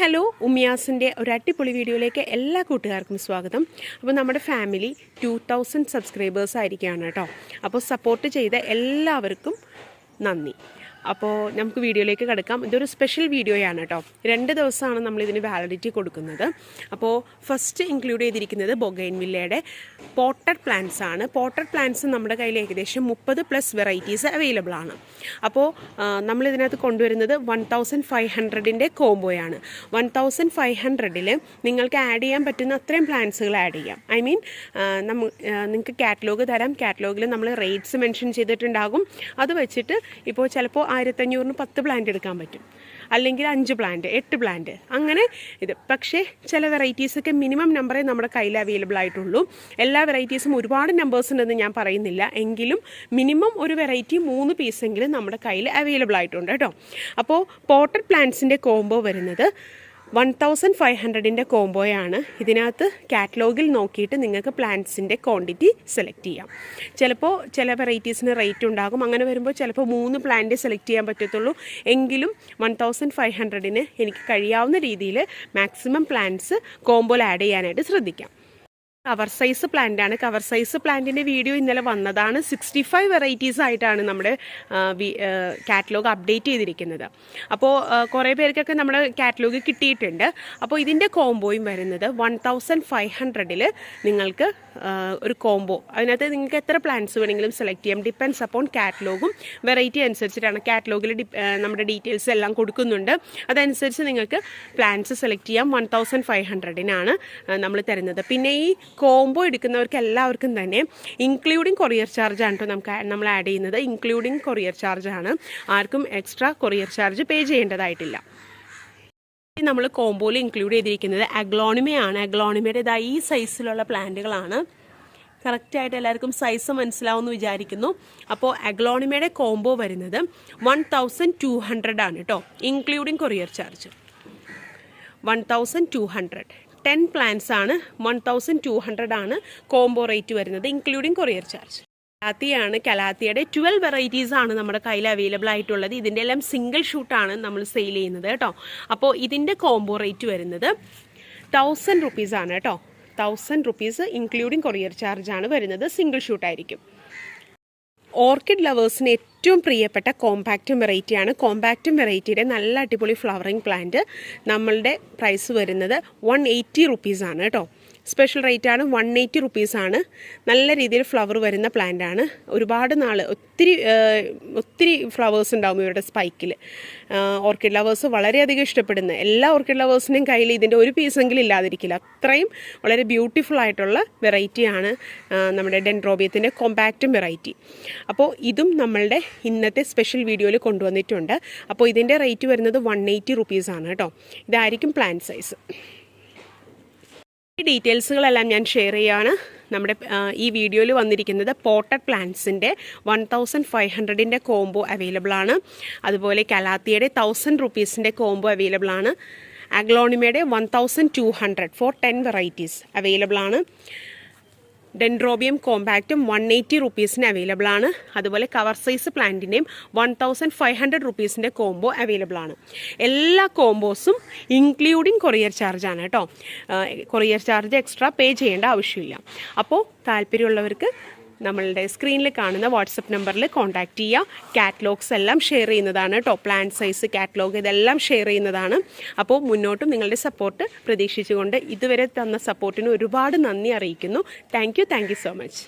Hello, ഉമ്മിയാസിൻ്റെ ഒരു അടിപൊളി വീഡിയോയിലേക്ക് എല്ലാ കൂട്ടുകാർക്കും സ്വാഗതം. അപ്പോൾ നമ്മുടെ ഫാമിലി 2000 സബ്സ്ക്രൈബേഴ്സ് ആയിരിക്കുകയാണ് കേട്ടോ. അപ്പോൾ സപ്പോർട്ട് ചെയ്ത എല്ലാവർക്കും നന്ദി. അപ്പോൾ നമുക്ക് വീഡിയോയിലേക്ക് കിടക്കാം. ഇതൊരു സ്പെഷ്യൽ വീഡിയോയാണ് കേട്ടോ. 2 ദിവസമാണ് നമ്മളിതിന് വാലിഡിറ്റി കൊടുക്കുന്നത്. അപ്പോൾ ഫസ്റ്റ് ഇൻക്ലൂഡ് ചെയ്തിരിക്കുന്നത് ബൊഗൈൻവില്ലയുടെ പോട്ടഡ് പ്ലാന്റ്സ് ആണ്. പോട്ടഡ് പ്ലാന്റ്സ് നമ്മുടെ കയ്യിൽ ഏകദേശം 30+ വെറൈറ്റീസ് അവൈലബിൾ ആണ്. അപ്പോൾ നമ്മളിതിനകത്ത് കൊണ്ടുവരുന്നത് 1500ൻ്റെ കോംബോയാണ്. 1500ൽ നിങ്ങൾക്ക് ആഡ് ചെയ്യാൻ പറ്റുന്ന അത്രയും പ്ലാന്റ്സുകൾ ആഡ് ചെയ്യാം. ഐ മീൻ നിങ്ങൾക്ക് കാറ്റലോഗ് തരാം. കാറ്റലോഗിൽ നമ്മൾ റേറ്റ്സ് മെൻഷൻ ചെയ്തിട്ടുണ്ടാകും. അത് വെച്ചിട്ട് ഇപ്പോൾ ചിലപ്പോൾ 1500-ന് 10 പ്ലാന്റ് എടുക്കാൻ പറ്റും, അല്ലെങ്കിൽ 5 പ്ലാന്റ്, 8 പ്ലാന്റ്, അങ്ങനെ ഇത്. പക്ഷേ ചില വെറൈറ്റീസൊക്കെ മിനിമം നമ്പറേ നമ്മുടെ കയ്യിൽ അവൈലബിൾ ആയിട്ടുള്ളൂ. എല്ലാ വെറൈറ്റീസും ഒരുപാട് നമ്പേഴ്സ് ഉണ്ടെന്ന് ഞാൻ പറയുന്നില്ല, എങ്കിലും മിനിമം ഒരു വെറൈറ്റി 3 പീസെങ്കിലും നമ്മുടെ കയ്യിൽ അവൈലബിൾ ആയിട്ടുണ്ട് കേട്ടോ. അപ്പോൾ പോട്ടഡ് പ്ലാന്റ്സിൻ്റെ കോംബോ വരുന്നത് 1500ൻ്റെ കോംബോയാണ്. ഇതിനകത്ത് കാറ്റലോഗിൽ നോക്കിയിട്ട് നിങ്ങൾക്ക് പ്ലാന്റ്സിൻ്റെ ക്വാണ്ടിറ്റി സെലക്ട് ചെയ്യാം. ചിലപ്പോൾ ചില വെറൈറ്റീസിന് റേറ്റ് ഉണ്ടാകും. അങ്ങനെ വരുമ്പോൾ ചിലപ്പോൾ 3 പ്ലാന്റ് സെലക്ട് ചെയ്യാൻ പറ്റത്തുള്ളൂ. എങ്കിലും 1500ന് എനിക്ക് കഴിയാവുന്ന രീതിയിൽ മാക്സിമം പ്ലാന്റ്സ് കോംബോയിൽ ആഡ് ചെയ്യാനായിട്ട് ശ്രദ്ധിക്കാം. കവർ സൈസ് പ്ലാന്റാണ്. കവർ സൈസ് പ്ലാന്റിൻ്റെ വീഡിയോ ഇന്നലെ വന്നതാണ്. 65 വെറൈറ്റീസ് ആയിട്ടാണ് നമ്മുടെ കാറ്റലോഗ് അപ്ഡേറ്റ് ചെയ്തിരിക്കുന്നത്. അപ്പോൾ കുറേ പേർക്കൊക്കെ നമ്മുടെ കാറ്റലോഗ് കിട്ടിയിട്ടുണ്ട്. അപ്പോൾ ഇതിൻ്റെ കോംബോയും വരുന്നത് 1500ൽ നിങ്ങൾക്ക് ഒരു കോംബോ. അതിനകത്ത് നിങ്ങൾക്ക് എത്ര പ്ലാന്റ്സ് വേണമെങ്കിലും സെലക്ട് ചെയ്യാം. ഡിപ്പെൻഡ്സ് അപ്പോൺ കാറ്റലോഗും വെറൈറ്റി അനുസരിച്ചിട്ടാണ്. കാറ്റലോഗിൽ നമ്മുടെ എല്ലാം കൊടുക്കുന്നുണ്ട്. അതനുസരിച്ച് നിങ്ങൾക്ക് പ്ലാന്റ്സ് സെലക്ട് ചെയ്യാം. 1500നാണ് നമ്മൾ തരുന്നത്. പിന്നെ ഈ കോംബോ എടുക്കുന്നവർക്ക് എല്ലാവർക്കും തന്നെ ഇൻക്ലൂഡിങ് കൊറിയർ ചാർജാണ് കേട്ടോ നമ്മൾ ആഡ് ചെയ്യുന്നത്. ഇൻക്ലൂഡിങ് കൊറിയർ ചാർജാണ്. ആർക്കും എക്സ്ട്രാ കൊറിയർ ചാർജ് പേ ചെയ്യേണ്ടതായിട്ടില്ല. നമ്മൾ കോംബോയിൽ ഇൻക്ലൂഡ് ചെയ്തിരിക്കുന്നത് അഗ്ലോണിമയാണ്. അഗ്ലോണിമയുടെ ഈ സൈസിലുള്ള പ്ലാന്റുകളാണ്. കറക്റ്റായിട്ട് എല്ലാവർക്കും സൈസ് മനസ്സിലാവുമെന്ന് വിചാരിക്കുന്നു. അപ്പോൾ അഗ്ലോണിമയുടെ കോംബോ വരുന്നത് 1200 ആണ് കേട്ടോ, ഇൻക്ലൂഡിങ് കൊറിയർ ചാർജ്. 1200 10 പ്ലാന്റ്സ് ആണ്. 1200 ആണ് കോംബോ റേറ്റ് വരുന്നത്, ഇൻക്ലൂഡിങ് കൊറിയർ ചാർജ്. കലാത്തിയാണ്. കലാത്തിയുടെ 12 വെറൈറ്റീസ് ആണ് നമ്മുടെ കയ്യിൽ അവൈലബിൾ ആയിട്ടുള്ളത്. ഇതിൻ്റെ എല്ലാം സിംഗിൾ ഷൂട്ടാണ് നമ്മൾ സെയിൽ ചെയ്യുന്നത് കേട്ടോ. അപ്പോൾ ഇതിൻ്റെ കോംബോ റേറ്റ് വരുന്നത് 1000 റുപ്പീസാണ് കേട്ടോ. 1000 റുപ്പീസ് ഇൻക്ലൂഡിങ് കൊറിയർ ചാർജാണ് വരുന്നത്. സിംഗിൾ ഷൂട്ടായിരിക്കും. ഓർക്കിഡ് ലവേഴ്സിന് ഏറ്റവും പ്രിയപ്പെട്ട കോമ്പാക്റ്റും വെറൈറ്റിയാണ്. കോമ്പാക്റ്റും വെറൈറ്റിയുടെ നല്ല അടിപൊളി ഫ്ലവറിങ് പ്ലാന്റ് നമ്മളുടെ പ്രൈസ് വരുന്നത് 180 റുപ്പീസാണ് കേട്ടോ. സ്പെഷ്യൽ റേറ്റാണ്. 180 റുപ്പീസാണ്. നല്ല രീതിയിൽ ഫ്ലവർ വരുന്ന പ്ലാന്റാണ്. ഒരുപാട് നാൾ ഒത്തിരി ഫ്ലവേഴ്സ് ഉണ്ടാകും ഇവരുടെ സ്പൈക്കിൽ. ഓർക്കിഡ് ലവേഴ്സ് വളരെയധികം ഇഷ്ടപ്പെടുന്ന എല്ലാ ഓർക്കിഡ് ലവേഴ്സിൻ്റെയും കയ്യിൽ ഇതിൻ്റെ ഒരു പീസെങ്കിലും ഇല്ലാതിരിക്കില്ല. അത്രയും വളരെ ബ്യൂട്ടിഫുൾ ആയിട്ടുള്ള വെറൈറ്റിയാണ് നമ്മുടെ ഡെൻഡ്രോബിയത്തിൻ്റെ കോമ്പാക്റ്റും വെറൈറ്റി. അപ്പോൾ ഇതും നമ്മളുടെ ഇന്നത്തെ സ്പെഷ്യൽ വീഡിയോയിൽ കൊണ്ടുവന്നിട്ടുണ്ട്. അപ്പോൾ ഇതിൻ്റെ റേറ്റ് വരുന്നത് 180 റുപ്പീസാണ് കേട്ടോ. ഇതായിരിക്കും പ്ലാന്റ് സൈസ്. ഈ ഡീറ്റെയിൽസുകളെല്ലാം ഞാൻ ഷെയർ ചെയ്യുകയാണ്. നമ്മുടെ ഈ വീഡിയോയിൽ വന്നിരിക്കുന്നത് പോട്ടഡ് പ്ലാന്റ്സിൻ്റെ 1500ൻ്റെ കോംബോ അവൈലബിൾ ആണ്. അതുപോലെ കലാത്തിയുടെ 1000 റുപ്പീസിൻ്റെ കോംബോ അവൈലബിൾ ആണ്. അഗ്ലോണിമയുടെ 1200 ഫോർ 10 വെറൈറ്റീസ് അവൈലബിൾ ആണ്. ഡെൻഡ്രോബിയം കോമ്പാക്റ്റും 180 റുപ്പീസിന് അവൈലബിൾ ആണ്. അതുപോലെ കവർ സൈസ് പ്ലാന്റിൻ്റെയും 1500 റുപ്പീസിൻ്റെ കോംബോ അവൈലബിൾ ആണ്. എല്ലാ കോംബോസും ഇൻക്ലൂഡിങ് കൊറിയർ ചാർജാണ് കേട്ടോ. കൊറിയർ ചാർജ് എക്സ്ട്രാ പേ ചെയ്യേണ്ട ആവശ്യമില്ല. അപ്പോൾ താല്പര്യമുള്ളവർക്ക് നമ്മളുടെ സ്ക്രീനിൽ കാണുന്ന വാട്സപ്പ് നമ്പറിൽ കോൺടാക്റ്റ് ചെയ്യുക. കാറ്റലോഗ്സ് എല്ലാം ഷെയർ ചെയ്യുന്നതാണ് കേട്ടോ. പ്ലാന്റ് സൈസ് കാറ്റലോഗ് ഇതെല്ലാം ഷെയർ ചെയ്യുന്നതാണ്. അപ്പോൾ മുന്നോട്ടും നിങ്ങളുടെ സപ്പോർട്ട് പ്രതീക്ഷിച്ചുകൊണ്ട് ഇതുവരെ തന്ന സപ്പോർട്ടിന് ഒരുപാട് നന്ദി അറിയിക്കുന്നു. Thank you so much.